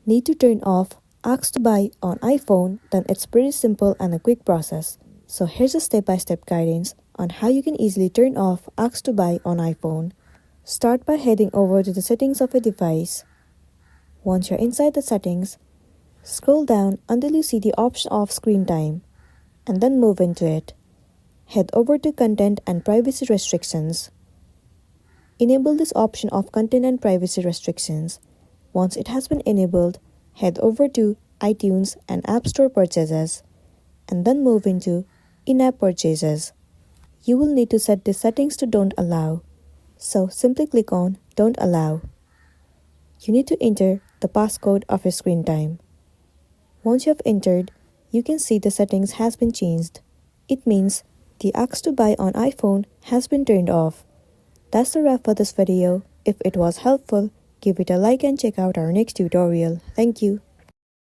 Need to turn off Ask to Buy on iPhone? Then it's pretty simple and a quick process. So here's a step-by-step guidance on how you can easily turn off Ask to Buy on iPhone. Start by heading over to the settings of a device. Once you're inside the settings, scroll down until you see the option of screen time, and then move into it. Head over to Content and Privacy Restrictions. Enable this option of Content and Privacy Restrictions. Once it has been enabled, head over to iTunes and App Store Purchases, and then move into In-App Purchases. You will need to set the settings to Don't Allow, so simply click on Don't Allow. You need to enter the passcode of your screen time. Once you have entered, you can see the settings has been changed. It means the Ask to Buy on iPhone has been turned off. That's the wrap for this video. If it was helpful, give it a like and check out our next tutorial. Thank you.